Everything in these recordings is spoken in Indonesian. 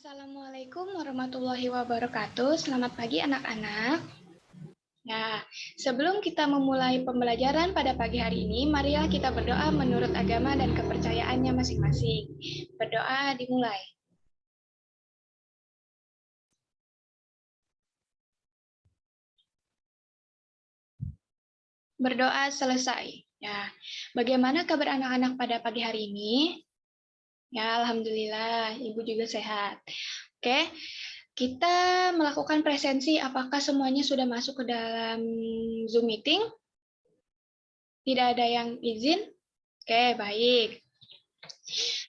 Assalamualaikum warahmatullahi wabarakatuh. Selamat pagi anak-anak. Nah, sebelum kita memulai pembelajaran pada pagi hari ini, marilah kita berdoa menurut agama dan kepercayaannya masing-masing. Berdoa dimulai. Berdoa selesai. Ya, bagaimana kabar anak-anak pada pagi hari ini? Ya, alhamdulillah, Ibu juga sehat. Oke, kita melakukan presensi. Apakah semuanya sudah masuk ke dalam Zoom meeting? Tidak ada yang izin? Oke, baik.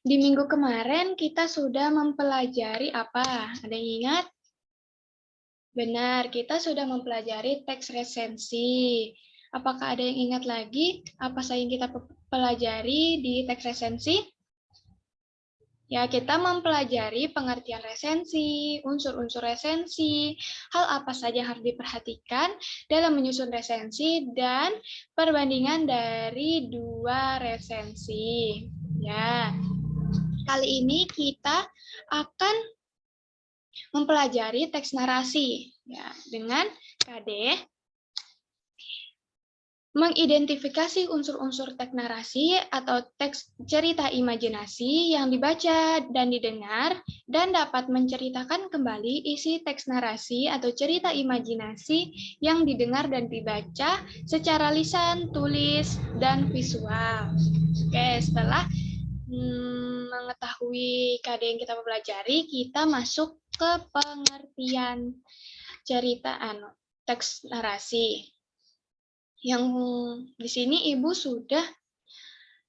Di minggu kemarin kita sudah mempelajari apa? Ada yang ingat? Benar, kita sudah mempelajari teks resensi. Apakah ada yang ingat lagi apa saja yang kita pelajari di teks resensi? Ya, kita mempelajari pengertian resensi, unsur-unsur resensi, hal apa saja yang harus diperhatikan dalam menyusun resensi, dan perbandingan dari dua resensi. Ya, kali ini kita akan mempelajari teks narasi ya, dengan KD mengidentifikasi unsur-unsur teks narasi atau teks cerita imajinasi yang dibaca dan didengar dan dapat menceritakan kembali isi teks narasi atau cerita imajinasi yang didengar dan dibaca secara lisan, tulis, dan visual. Oke, setelah mengetahui KD yang kita pelajari, kita masuk ke pengertian ceritaan teks narasi. Yang di sini Ibu sudah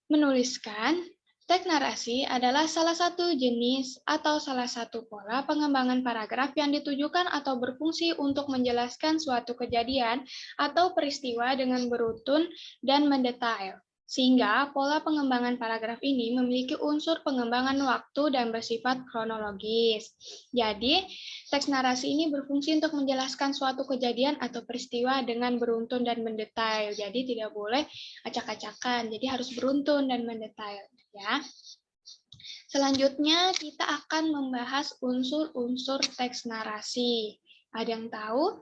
menuliskan teks narasi adalah salah satu jenis atau salah satu pola pengembangan paragraf yang ditujukan atau berfungsi untuk menjelaskan suatu kejadian atau peristiwa dengan beruntun dan mendetail. Sehingga pola pengembangan paragraf ini memiliki unsur pengembangan waktu dan bersifat kronologis. Jadi, teks narasi ini berfungsi untuk menjelaskan suatu kejadian atau peristiwa dengan beruntun dan mendetail. Jadi, tidak boleh acak-acakan, jadi harus beruntun dan mendetail. Ya. Selanjutnya, kita akan membahas unsur-unsur teks narasi. Ada yang tahu?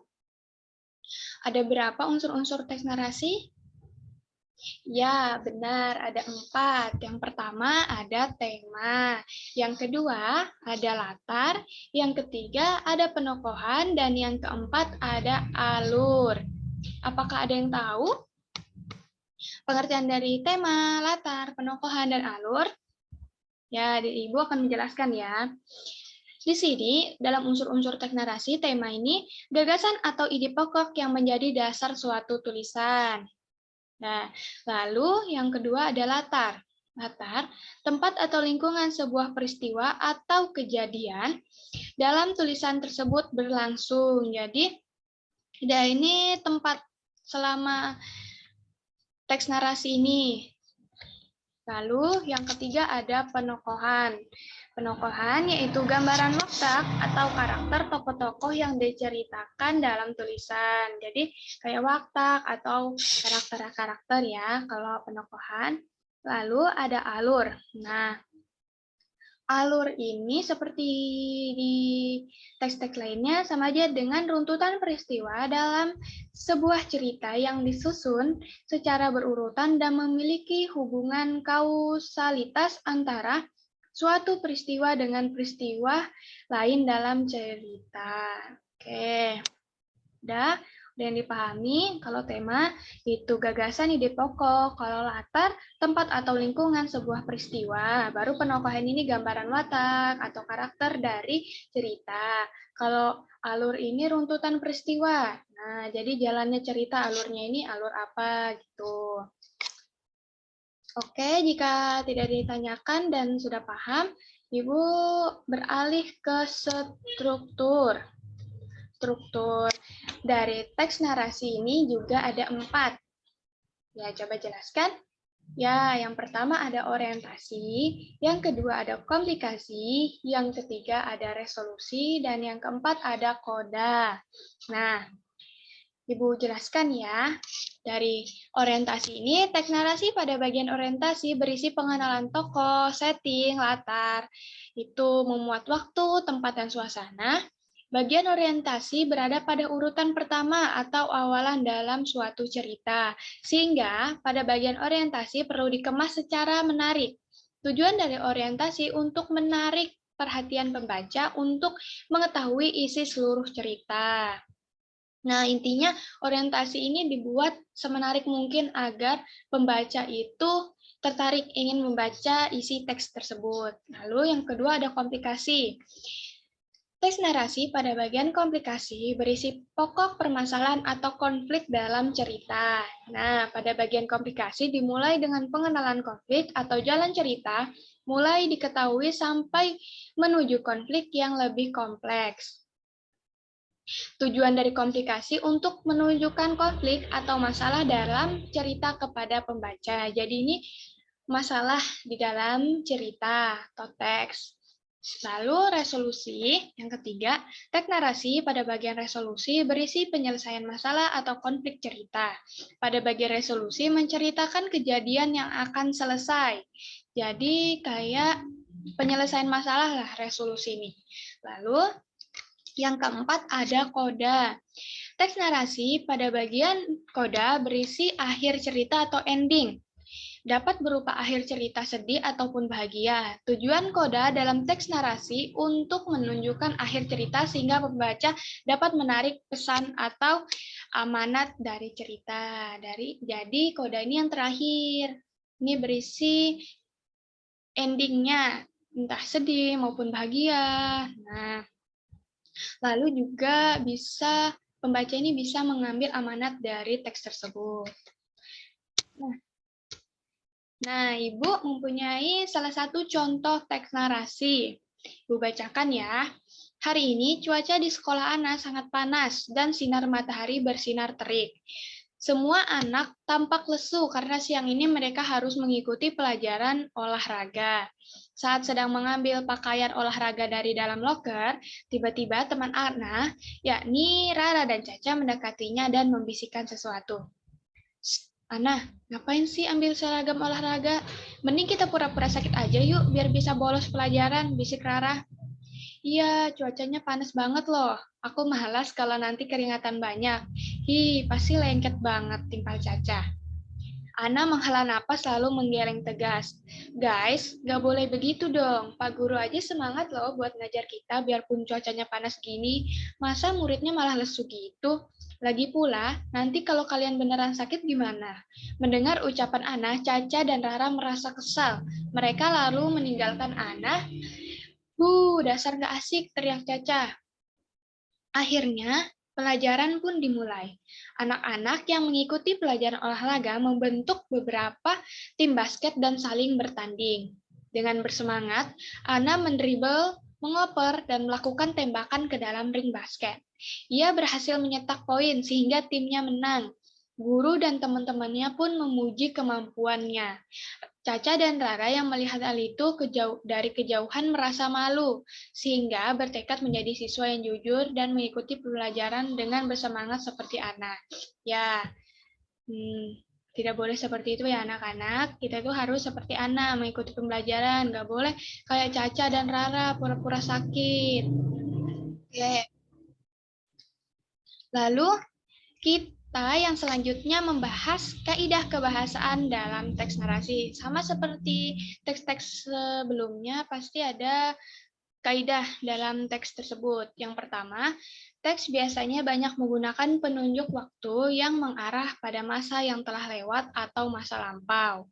Ada berapa unsur-unsur teks narasi? Ya, benar. Ada 4. Yang pertama ada tema. Yang kedua ada latar. Yang ketiga ada penokohan. Dan yang keempat ada alur. Apakah ada yang tahu pengertian dari tema, latar, penokohan, dan alur? Ya, Ibu akan menjelaskan ya. Di sini, dalam unsur-unsur teks narasi, tema ini gagasan atau ide pokok yang menjadi dasar suatu tulisan. Nah, lalu yang kedua ada latar. Latar, tempat atau lingkungan sebuah peristiwa atau kejadian dalam tulisan tersebut berlangsung. Jadi, ini tempat selama teks narasi ini. Lalu yang ketiga ada penokohan. Penokohan yaitu gambaran watak atau karakter tokoh-tokoh yang diceritakan dalam tulisan. Jadi kayak watak atau karakter-karakter ya kalau penokohan. Lalu ada alur. Nah, alur ini seperti di teks-teks lainnya sama aja dengan runtutan peristiwa dalam sebuah cerita yang disusun secara berurutan dan memiliki hubungan kausalitas antara suatu peristiwa dengan peristiwa lain dalam cerita. Oke, udah yang dipahami. Kalau tema itu gagasan ide pokok, kalau latar tempat atau lingkungan sebuah peristiwa, baru penokohan ini gambaran watak atau karakter dari cerita. Kalau alur ini runtutan peristiwa. Nah, jadi jalannya cerita alurnya ini alur apa gitu. Oke, jika tidak ditanyakan dan sudah paham, Ibu beralih ke struktur. Struktur dari teks narasi ini juga ada 4. Ya, coba jelaskan. Ya, yang pertama ada orientasi, yang kedua ada komplikasi, yang ketiga ada resolusi, dan yang keempat ada koda. Nah, Ibu jelaskan ya. Dari orientasi ini, teks narasi pada bagian orientasi berisi pengenalan tokoh, setting, latar. Itu memuat waktu, tempat, dan suasana. Bagian orientasi berada pada urutan pertama atau awalan dalam suatu cerita, sehingga pada bagian orientasi perlu dikemas secara menarik. Tujuan dari orientasi untuk menarik perhatian pembaca untuk mengetahui isi seluruh cerita. Nah, intinya orientasi ini dibuat semenarik mungkin agar pembaca itu tertarik ingin membaca isi teks tersebut. Lalu yang kedua ada komplikasi. Teks narasi pada bagian komplikasi berisi pokok permasalahan atau konflik dalam cerita. Nah, pada bagian komplikasi dimulai dengan pengenalan konflik atau jalan cerita, mulai diketahui sampai menuju konflik yang lebih kompleks. Tujuan dari komplikasi untuk menunjukkan konflik atau masalah dalam cerita kepada pembaca. Jadi ini masalah di dalam cerita atau teks. Lalu resolusi, yang ketiga, teks narasi pada bagian resolusi berisi penyelesaian masalah atau konflik cerita. Pada bagian resolusi menceritakan kejadian yang akan selesai. Jadi kayak penyelesaian masalah lah resolusi ini. Lalu yang keempat ada koda. Teks narasi pada bagian koda berisi akhir cerita atau ending. Dapat berupa akhir cerita sedih ataupun bahagia. Tujuan koda dalam teks narasi untuk menunjukkan akhir cerita sehingga pembaca dapat menarik pesan atau amanat dari cerita. Jadi koda ini yang terakhir. Ini berisi endingnya, entah sedih maupun bahagia. Nah, lalu juga pembaca ini bisa mengambil amanat dari teks tersebut. Nah, Ibu mempunyai salah satu contoh teks narasi. Ibu bacakan ya. Hari ini cuaca di sekolah Ana sangat panas dan sinar matahari bersinar terik. Semua anak tampak lesu karena siang ini mereka harus mengikuti pelajaran olahraga. Saat sedang mengambil pakaian olahraga dari dalam loker, tiba-tiba teman Ana, yakni Rara dan Caca mendekatinya dan membisikkan sesuatu. Ana, ngapain sih ambil seragam olahraga? Mending kita pura-pura sakit aja yuk, biar bisa bolos pelajaran, bisik Rara. Iya, cuacanya panas banget loh. Aku malas kalau nanti keringatan banyak. Hi, pasti lengket banget, timpal Caca. Ana menghela napas lalu menggeleng tegas. Guys, gak boleh begitu dong. Pak Guru aja semangat loh buat ngajar kita biarpun cuacanya panas gini. Masa muridnya malah lesu gitu? Lagi pula, nanti kalau kalian beneran sakit gimana? Mendengar ucapan Ana, Caca dan Rara merasa kesal. Mereka lalu meninggalkan Ana. Dasar gak asik, teriak Caca. Akhirnya, pelajaran pun dimulai. Anak-anak yang mengikuti pelajaran olahraga membentuk beberapa tim basket dan saling bertanding. Dengan bersemangat, Ana mendribel, mengoper, dan melakukan tembakan ke dalam ring basket. Ia berhasil menyetak poin sehingga timnya menang. Guru dan teman-temannya pun memuji kemampuannya. Caca dan Rara yang melihat hal itu dari kejauhan merasa malu, sehingga bertekad menjadi siswa yang jujur dan mengikuti pelajaran dengan bersemangat seperti Ana. Ya, tidak boleh seperti itu ya anak-anak. Kita tuh harus seperti Ana, mengikuti pembelajaran. Nggak boleh kayak Caca dan Rara pura-pura sakit. Oke. Lalu, kita yang selanjutnya membahas kaidah kebahasaan dalam teks narasi. Sama seperti teks-teks sebelumnya, pasti ada kaidah dalam teks tersebut. Yang pertama, teks biasanya banyak menggunakan penunjuk waktu yang mengarah pada masa yang telah lewat atau masa lampau.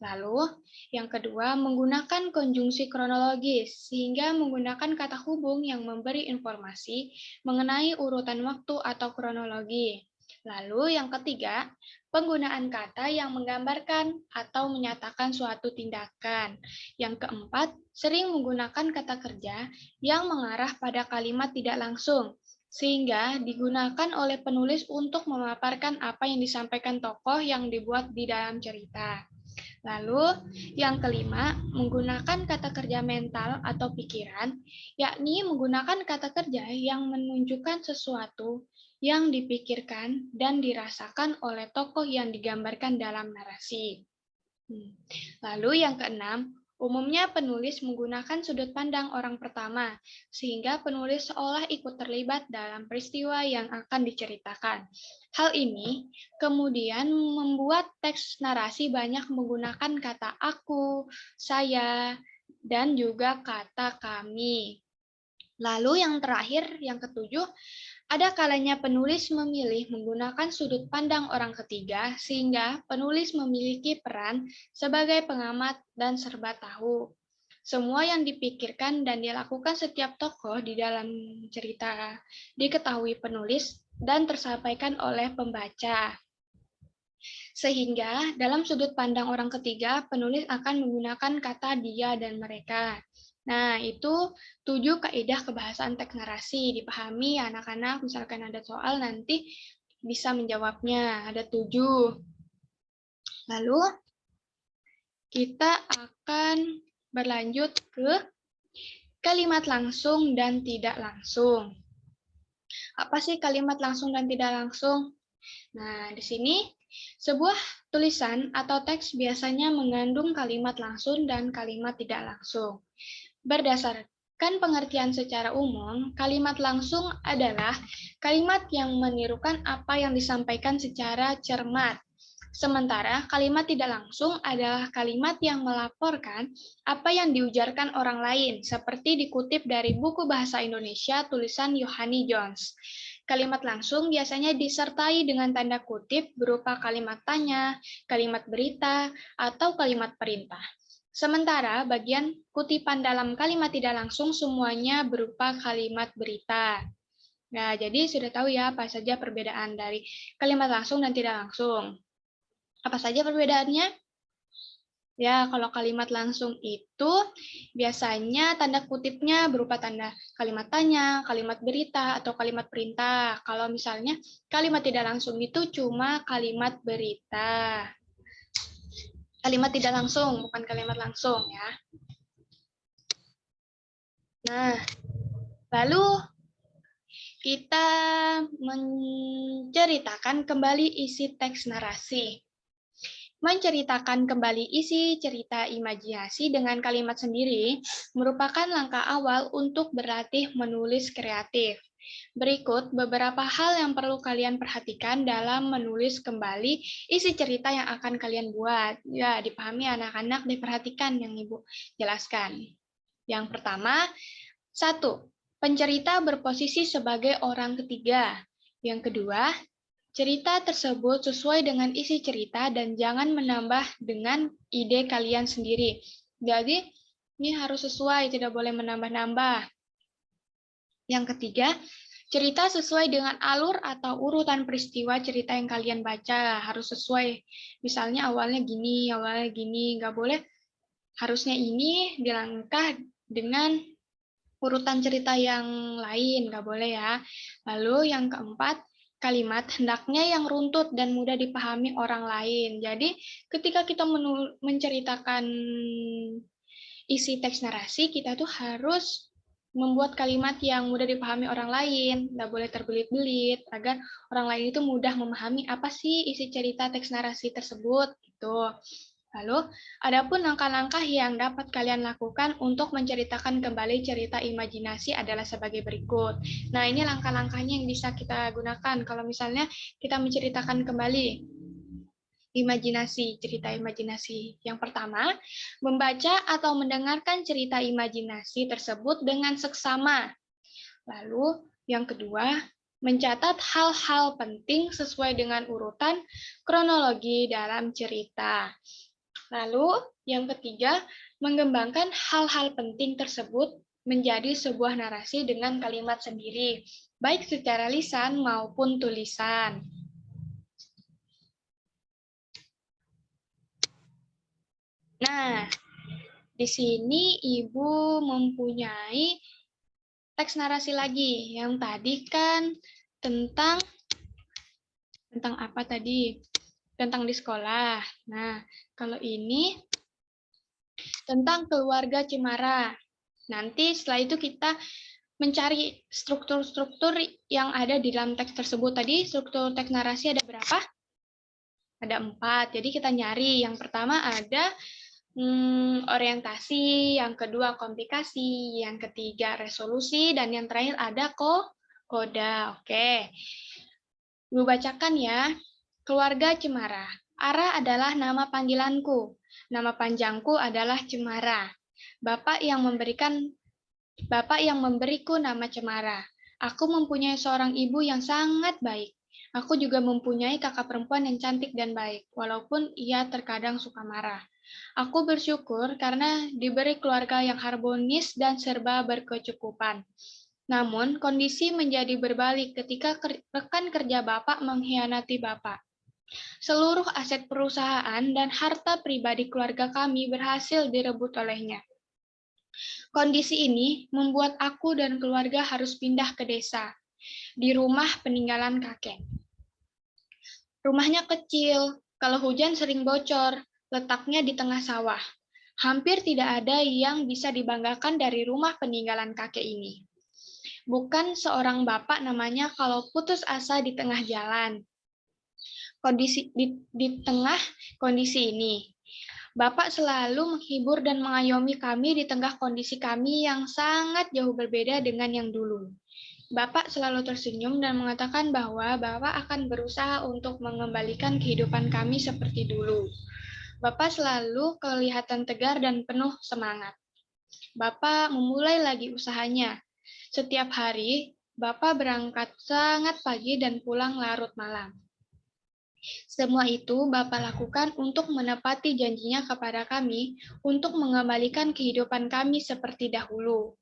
Lalu, yang kedua, menggunakan konjungsi kronologis, sehingga menggunakan kata hubung yang memberi informasi mengenai urutan waktu atau kronologi. Lalu, yang ketiga, penggunaan kata yang menggambarkan atau menyatakan suatu tindakan. Yang keempat, sering menggunakan kata kerja yang mengarah pada kalimat tidak langsung, sehingga digunakan oleh penulis untuk memaparkan apa yang disampaikan tokoh yang dibuat di dalam cerita. Lalu yang kelima, menggunakan kata kerja mental atau pikiran, yakni menggunakan kata kerja yang menunjukkan sesuatu yang dipikirkan dan dirasakan oleh tokoh yang digambarkan dalam narasi. Lalu yang keenam, umumnya penulis menggunakan sudut pandang orang pertama, sehingga penulis seolah ikut terlibat dalam peristiwa yang akan diceritakan. Hal ini kemudian membuat teks narasi banyak menggunakan kata aku, saya, dan juga kata kami. Lalu yang terakhir, yang ketujuh, ada kalanya penulis memilih menggunakan sudut pandang orang ketiga, sehingga penulis memiliki peran sebagai pengamat dan serba tahu. Semua yang dipikirkan dan dilakukan setiap tokoh di dalam cerita diketahui penulis dan tersampaikan oleh pembaca. Sehingga dalam sudut pandang orang ketiga, penulis akan menggunakan kata dia dan mereka. Nah, itu 7 kaidah kebahasaan teks narasi. Dipahami anak-anak, misalkan ada soal nanti bisa menjawabnya. Ada 7. Lalu kita akan berlanjut ke kalimat langsung dan tidak langsung. Apa sih kalimat langsung dan tidak langsung? Nah, di sini sebuah tulisan atau teks biasanya mengandung kalimat langsung dan kalimat tidak langsung. Berdasarkan pengertian secara umum, kalimat langsung adalah kalimat yang menirukan apa yang disampaikan secara cermat. Sementara kalimat tidak langsung adalah kalimat yang melaporkan apa yang diujarkan orang lain, seperti dikutip dari buku Bahasa Indonesia tulisan Yohani Jones. Kalimat langsung biasanya disertai dengan tanda kutip berupa kalimat tanya, kalimat berita, atau kalimat perintah. Sementara bagian kutipan dalam kalimat tidak langsung semuanya berupa kalimat berita. Nah, jadi sudah tahu ya apa saja perbedaan dari kalimat langsung dan tidak langsung. Apa saja perbedaannya? Ya, kalau kalimat langsung itu biasanya tanda kutipnya berupa tanda kalimat tanya, kalimat berita, atau kalimat perintah. Kalau misalnya kalimat tidak langsung itu cuma kalimat berita. Kalimat tidak langsung, bukan kalimat langsung ya. Nah, lalu kita menceritakan kembali isi teks narasi. Menceritakan kembali isi cerita imajinasi dengan kalimat sendiri merupakan langkah awal untuk berlatih menulis kreatif. Berikut beberapa hal yang perlu kalian perhatikan dalam menulis kembali isi cerita yang akan kalian buat. Ya, dipahami anak-anak, diperhatikan yang Ibu jelaskan. Yang pertama, 1. Pencerita berposisi sebagai orang ketiga. Yang kedua, cerita tersebut sesuai dengan isi cerita dan jangan menambah dengan ide kalian sendiri. Jadi, ini harus sesuai, tidak boleh menambah-nambah. Yang ketiga, cerita sesuai dengan alur atau urutan peristiwa cerita yang kalian baca. Harus sesuai. Misalnya awalnya gini, nggak boleh harusnya ini dilangkah dengan urutan cerita yang lain, nggak boleh ya. Lalu yang keempat, kalimat hendaknya yang runtut dan mudah dipahami orang lain. Jadi ketika kita menceritakan isi teks narasi, kita tuh harus membuat kalimat yang mudah dipahami orang lain, nggak boleh terbelit-belit, agar orang lain itu mudah memahami apa sih isi cerita teks narasi tersebut. Gitu. Lalu, adapun langkah-langkah yang dapat kalian lakukan untuk menceritakan kembali cerita imajinasi adalah sebagai berikut. Nah, ini langkah-langkahnya yang bisa kita gunakan kalau misalnya kita menceritakan kembali imajinasi, cerita imajinasi. Yang pertama, membaca atau mendengarkan cerita imajinasi tersebut dengan seksama. Lalu, yang kedua, mencatat hal-hal penting sesuai dengan urutan kronologi dalam cerita. Lalu, yang ketiga, mengembangkan hal-hal penting tersebut menjadi sebuah narasi dengan kalimat sendiri, baik secara lisan maupun tulisan. Nah, di sini Ibu mempunyai teks narasi lagi. Yang tadi kan tentang apa tadi? tentang di sekolah. Nah, kalau ini tentang keluarga Cemara. Nanti setelah itu kita mencari struktur-struktur yang ada di dalam teks tersebut. Tadi struktur teks narasi ada berapa? Ada 4. Jadi kita nyari. Yang pertama ada orientasi, yang kedua komplikasi, yang ketiga resolusi, dan yang terakhir ada koda. Oke. Gue bacakan ya. Keluarga Cemara. Ara adalah nama panggilanku. Nama panjangku adalah Cemara. Bapak yang memberiku nama Cemara. Aku mempunyai seorang ibu yang sangat baik. Aku juga mempunyai kakak perempuan yang cantik dan baik, walaupun ia terkadang suka marah. Aku bersyukur karena diberi keluarga yang harmonis dan serba berkecukupan. Namun, kondisi menjadi berbalik ketika rekan kerja Bapak mengkhianati Bapak. Seluruh aset perusahaan dan harta pribadi keluarga kami berhasil direbut olehnya. Kondisi ini membuat aku dan keluarga harus pindah ke desa, di rumah peninggalan kakek. Rumahnya kecil, kalau hujan sering bocor, letaknya di tengah sawah. Hampir tidak ada yang bisa dibanggakan dari rumah peninggalan kakek ini. Bukan seorang bapak namanya kalau putus asa di tengah jalan. Di tengah kondisi ini, Bapak selalu menghibur dan mengayomi kami di tengah kondisi kami yang sangat jauh berbeda dengan yang dulu. Bapak selalu tersenyum dan mengatakan bahwa Bapak akan berusaha untuk mengembalikan kehidupan kami seperti dulu. Bapak selalu kelihatan tegar dan penuh semangat. Bapak memulai lagi usahanya. Setiap hari, Bapak berangkat sangat pagi dan pulang larut malam. Semua itu Bapak lakukan untuk menepati janjinya kepada kami untuk mengembalikan kehidupan kami seperti dahulu.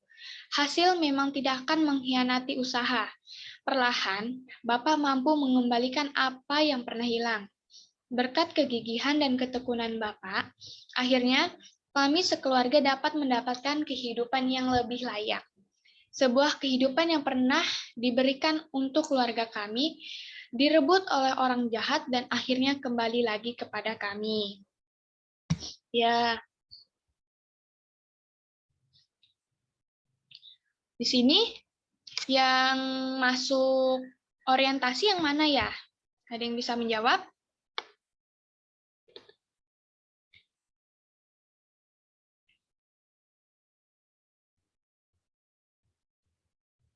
Hasil memang tidak akan mengkhianati usaha. Perlahan, Bapak mampu mengembalikan apa yang pernah hilang. Berkat kegigihan dan ketekunan Bapak, akhirnya kami sekeluarga dapat mendapatkan kehidupan yang lebih layak. Sebuah kehidupan yang pernah diberikan untuk keluarga kami, direbut oleh orang jahat dan akhirnya kembali lagi kepada kami. Ya. Di sini yang masuk orientasi yang mana ya? Ada yang bisa menjawab?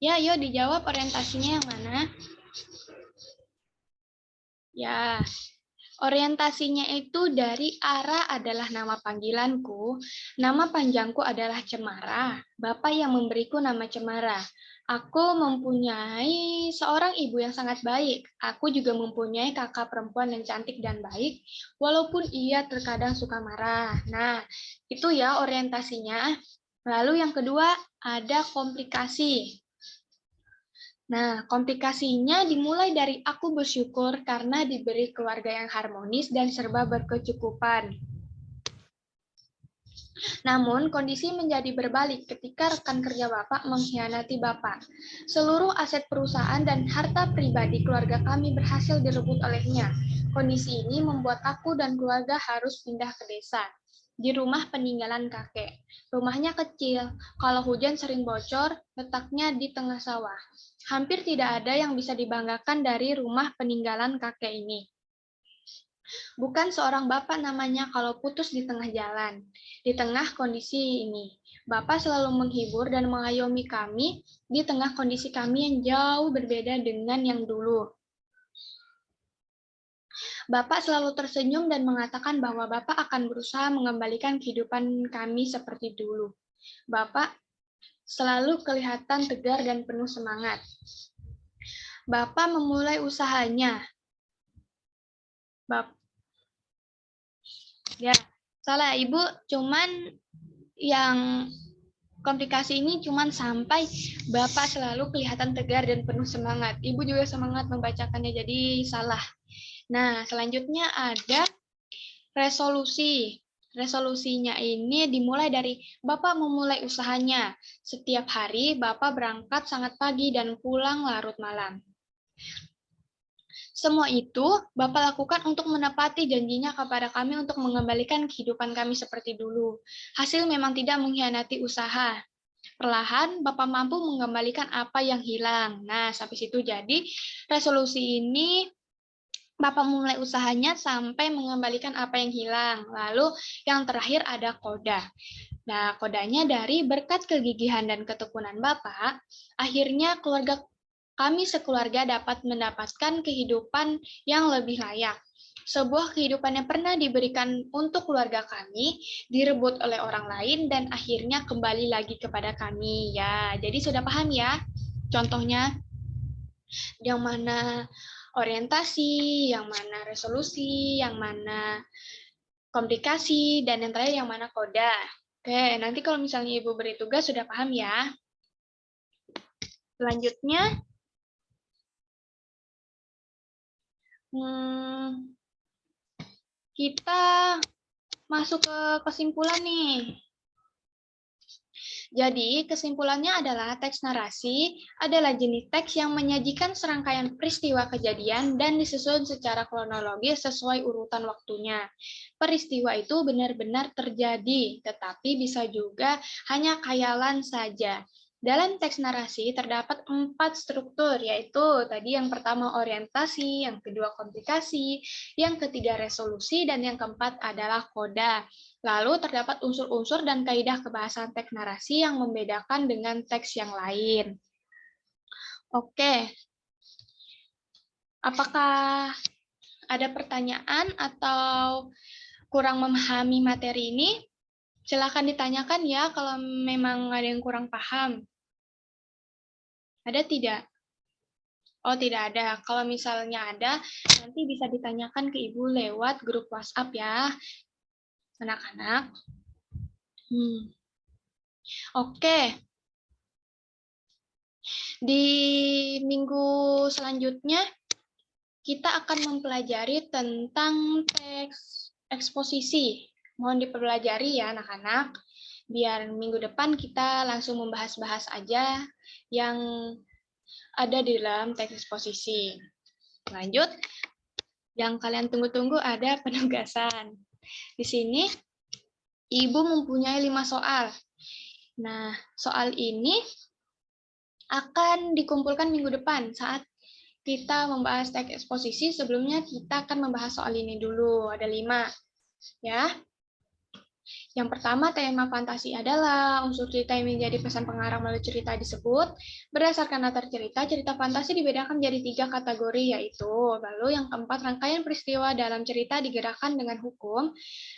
Ya, yuk dijawab orientasinya yang mana? Ya, orientasinya itu dari Ara adalah nama panggilanku, nama panjangku adalah Cemara, Bapak yang memberiku nama Cemara. Aku mempunyai seorang ibu yang sangat baik. Aku juga mempunyai kakak perempuan yang cantik dan baik, walaupun ia terkadang suka marah. Nah, itu ya orientasinya. Lalu yang kedua, ada komplikasi. Nah, komplikasinya dimulai dari aku bersyukur karena diberi keluarga yang harmonis dan serba berkecukupan. Namun, kondisi menjadi berbalik ketika rekan kerja Bapak mengkhianati Bapak. Seluruh aset perusahaan dan harta pribadi keluarga kami berhasil direbut olehnya. Kondisi ini membuat aku dan keluarga harus pindah ke desa, di rumah peninggalan kakek. Rumahnya kecil, kalau hujan sering bocor, letaknya di tengah sawah. Hampir tidak ada yang bisa dibanggakan dari rumah peninggalan kakek ini. Bukan seorang bapak namanya kalau putus di tengah jalan. Di tengah kondisi ini, Bapak selalu menghibur dan mengayomi kami di tengah kondisi kami yang jauh berbeda dengan yang dulu. Bapak selalu tersenyum dan mengatakan bahwa Bapak akan berusaha mengembalikan kehidupan kami seperti dulu. Bapak selalu kelihatan tegar dan penuh semangat. Bapak memulai usahanya. Ya, salah Ibu, cuman yang komplikasi ini cuman sampai Bapak selalu kelihatan tegar dan penuh semangat. Ibu juga semangat membacakannya, jadi salah. Nah, selanjutnya ada resolusi. Resolusinya ini dimulai dari Bapak memulai usahanya. Setiap hari Bapak berangkat sangat pagi dan pulang larut malam. Semua itu Bapak lakukan untuk menepati janjinya kepada kami untuk mengembalikan kehidupan kami seperti dulu. Hasil memang tidak mengkhianati usaha. Perlahan Bapak mampu mengembalikan apa yang hilang. Nah, sampai situ jadi resolusi ini Bapak mulai usahanya sampai mengembalikan apa yang hilang. Lalu yang terakhir ada koda. Nah, kodanya dari berkat kegigihan dan ketekunan Bapak, akhirnya kami sekeluarga dapat mendapatkan kehidupan yang lebih layak. Sebuah kehidupan yang pernah diberikan untuk keluarga kami, direbut oleh orang lain, dan akhirnya kembali lagi kepada kami. Ya, jadi sudah paham ya? Contohnya, yang mana orientasi, yang mana resolusi, yang mana komunikasi, dan yang terakhir yang mana koda. Oke, nanti kalau misalnya Ibu beri tugas sudah paham ya. Selanjutnya, kita masuk ke kesimpulan nih. Jadi, kesimpulannya adalah teks narasi adalah jenis teks yang menyajikan serangkaian peristiwa kejadian dan disusun secara kronologis sesuai urutan waktunya. Peristiwa itu benar-benar terjadi, tetapi bisa juga hanya khayalan saja. Dalam teks narasi terdapat 4 struktur, yaitu tadi yang pertama orientasi, yang kedua komunikasi, yang ketiga resolusi, dan yang keempat adalah koda. Lalu terdapat unsur-unsur dan kaidah kebahasan teks narasi yang membedakan dengan teks yang lain. Oke, apakah ada pertanyaan atau kurang memahami materi ini? Silakan ditanyakan ya kalau memang ada yang kurang paham. Ada tidak? Oh, tidak ada. Kalau misalnya ada, nanti bisa ditanyakan ke Ibu lewat grup WhatsApp ya, anak-anak. Oke. Di minggu selanjutnya, kita akan mempelajari tentang teks eksposisi. Mohon dipelajari ya anak-anak. Biar minggu depan kita langsung membahas-bahas aja yang ada di dalam teks eksposisi. Lanjut, yang kalian tunggu-tunggu ada penugasan. Di sini, Ibu mempunyai 5 soal. Nah, soal ini akan dikumpulkan minggu depan saat kita membahas teks eksposisi. Sebelumnya kita akan membahas soal ini dulu. Ada 5. Ya. Yang pertama, tema fantasi adalah unsur cerita yang menjadi pesan pengarang melalui cerita disebut. Berdasarkan latar cerita, cerita fantasi dibedakan menjadi 3 kategori, yaitu lalu yang keempat, rangkaian peristiwa dalam cerita digerakkan dengan hukum.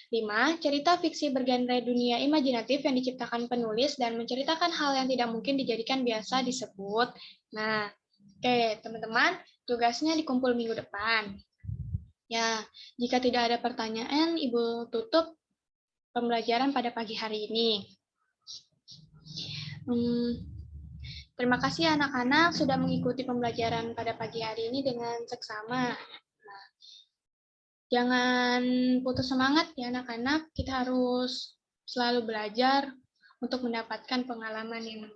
5. Cerita fiksi bergenre dunia imajinatif yang diciptakan penulis dan menceritakan hal yang tidak mungkin dijadikan biasa disebut. Nah, oke, teman-teman, tugasnya dikumpul minggu depan. Ya, jika tidak ada pertanyaan, Ibu tutup pembelajaran pada pagi hari ini. Terima kasih anak-anak sudah mengikuti pembelajaran pada pagi hari ini dengan seksama. Nah, jangan putus semangat ya anak-anak, kita harus selalu belajar untuk mendapatkan pengalaman yang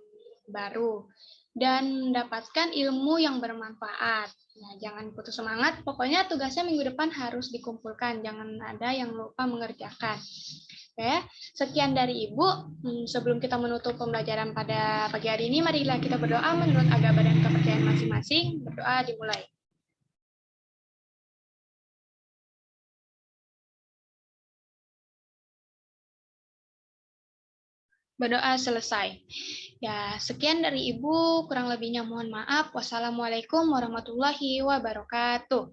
baru dan mendapatkan ilmu yang bermanfaat. Nah, jangan putus semangat, pokoknya tugasnya minggu depan harus dikumpulkan, jangan ada yang lupa mengerjakan. Oke, sekian dari Ibu. Sebelum kita menutup pembelajaran pada pagi hari ini, marilah kita berdoa menurut agama dan kepercayaan masing-masing. Berdoa dimulai. Berdoa selesai. Ya, sekian dari Ibu. Kurang lebihnya mohon maaf. Wassalamualaikum warahmatullahi wabarakatuh.